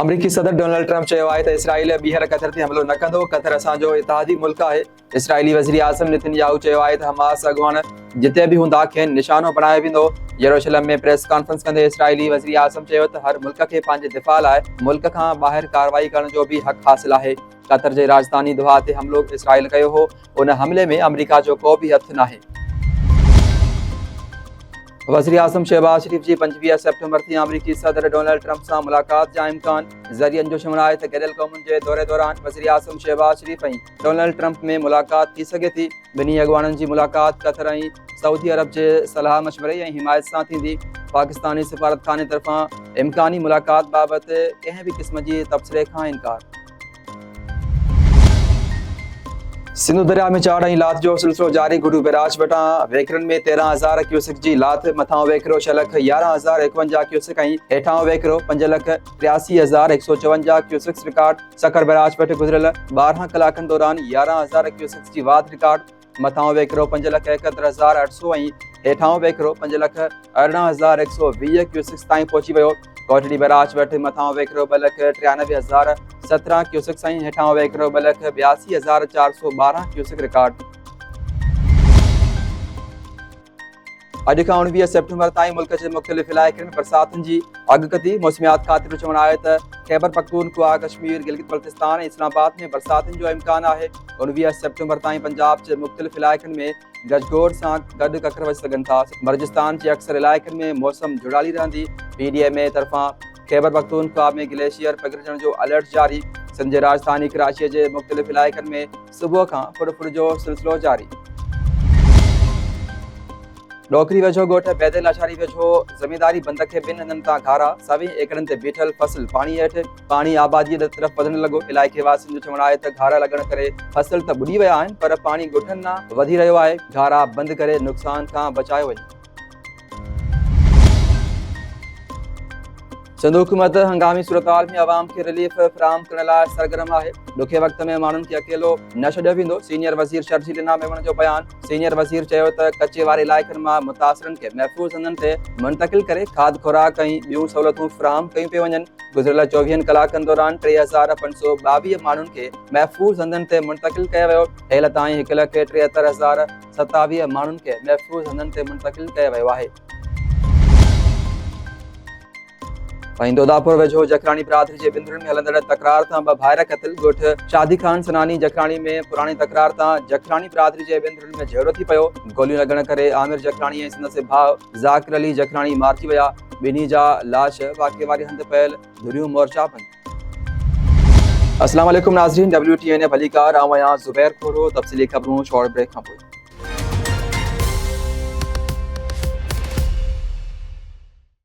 अमरीकी सदर Donald Trump चयो आहे त इसराइल ॿीहर कतर ते हमलो न कंदो। कतर असांजो इतिहादी मुल्क आहे। इसराइली वज़ीर आज़म नेतन्याहू चयो आहे त हमास अॻुवान जिते बि हूंदा खेनि निशानो बणायो वेंदो। यरूशलेम में प्रेस कॉन्फ्रेंस कंदे इसराइली वज़ीर आज़म चयो त हर मुल्क खे पंहिंजे दिफ़ा लाइ मुल्क खां ॿाहिरि कार्रवाई करण जो बि हक़ हासिल आहे। कतर जे राजधानी दोहा ते हमलो इसराइल कयो हो। उन हमले में अमरीका जो को बि हथ नाहे। वज़ीर आज़म शहबाज शरीफ जी 25 सेप्टेम्बर ते अमरीकी सदर डोनाल्ड ट्रंप सां मुलाक़ात जा इम्कान। ज़रियनि जो चवणु आहे त गॾियल क़ौमुनि जे दौरे दौरान वज़ीर आज़म शहबाज शरीफ ऐं डोनाल्ड ट्रंप में मुलाक़ात थी सघे थी। ॿिन्ही अॻुवाननि जी मुलाक़ात कतर ऐं सऊदी अरब जे सलाह मशवरे ऐं हिमायत सां थींदी। पाकिस्तानी सफ़ारतखाने तरफ़ां इम्कानी मुलाक़ात बाबति कंहिं बि क़िस्म जी तबसरे खां इनकार। सिंधु दरिया में चाढ़ ऐं लाथ जो सिलसिलो जारी। गुडू बैराज वटां वेकिरनि में 13,000 क्यूसेक जी लाथ, मथां वेकिरो 6,11,051 क्यूसेक ऐं हेठां वेकिरो 5,83,154 क्यूसेक रिकॉर्ड। सकर बैराज वटि गुज़िरियल 12 कलाकनि दौरान 11,000 क्यूसेक जी वाध रिकॉर्ड। मथां वेकिरो 5,71,800 ऐं हेठां वेकिरो 5,18,120 क्यूसेक ताईं पहुची वियो। कोटड़ी बैराज वटि मथां वेकिरो 2,93,017 क्यूसेक ऐं हेठां वेकिरो 2,82,412 क्यूसेक रिकॉर्ड। अॼु खां 19 सेप्टेम्बर ताईं मुल्क जे मुख़्तलिफ़ इलाइक़नि में बरसातुनि जी अॻकथी। मौसमियात खाते जो चवणु आहे त खैबर पख्तूनख्वा, कश्मीर, गिलगित बल्तिस्तान ऐं इस्लामाबाद में बरसातुनि जो इम्कान आहे। 19 सेप्टेम्बर ताईं पंजाब जे मुख़्तलिफ़ इलाइक़नि में गजगोड़ सां गॾु ककर अची सघनि था। बलूचिस्तान जे अक्सर इलाइक़नि में मौसम जुड़ाली रहंदी। PDMA तरफ़ां खैबर पख्तूनख्वा में ग्लेशियर पिघलजण जो अलर्ट जारी। सिंध जे राजधानी कराचीअ जे मुख़्तलिफ़ इलाइक़नि में सुबुह खां फुड़ जो सिलसिलो जारी। डोकरी वेझो ॻोठ बैदल अशारी वेझो ज़मींदारी बंद खे 2 हंधनि तां घारा। 100 एकड़नि ते बीठल फसल पाणी हेठि। पाणी आबादीअ तरफ़ वधण लॻो। इलाइक़े वासियुनि जो चवणु आहे त घारा लॻण करे फसल त ॿुॾी विया आहिनि, पर पाणी ॻोठनि ॾांहुं वधी रहियो आहे। घारा बंदि करे नुक़सान खां बचायो वञे। सिंध हुकूमत हंगामी सूरतहाल में अवाम खे रिलीफ फ़राहम करण लाइ सरगर्म आहे। ॾुखे वक़्त में माण्हुनि खे अकेलो न छॾियो वेंदो। सीनियर वज़ीर शर्जील इनाम मेमण जो बयान। सीनियर वज़ीर चयो त कचे वारे इलाइक़नि मां मुतासिरनि खे महफ़ूज़ हंधनि ते मुंतक़िल करे खाद खुराक ऐं ॿियूं सहूलियतूं फ़राहम कयूं पियूं वञनि। गुज़िरियल 24 कलाकनि दौरान 3,522 माण्हुनि खे महफ़ूज़ हंधनि ते मुंतक़िल कयो वियो। हेल ताईं 1,73,027 माण्हुनि खे महफ़ूज़ हंधनि ते मुंतक़िल कयो वियो आहे। दोदापुर वेझो जखराणी बिरादरी जे बिंदुरनि में हलंदड़ तकरार तां 2 भाइर क़त्ल। ॻोठ शादी खान सनानी जखराणी में पुराणी तकरार तां जखराणी बिरादरी जे बिंदुरनि में झगड़ो थी पियो। गोलियूं लॻण करे आमिर जखराणी ऐं संदसि भाउ ज़ाकिर अली जखराणी मारिजी विया। ॿिन्ही जा लाश वाक़े वारी हंधि पयल धुरियूं मोर्चा बंदि। अस्सलाम वालेकुम नाज़रीन, WTN भलीकार आऊं आहियां ज़ुबैर खोड़ो। तफ़सीली ख़बरूं शॉर्ट ब्रेक खां पोइ।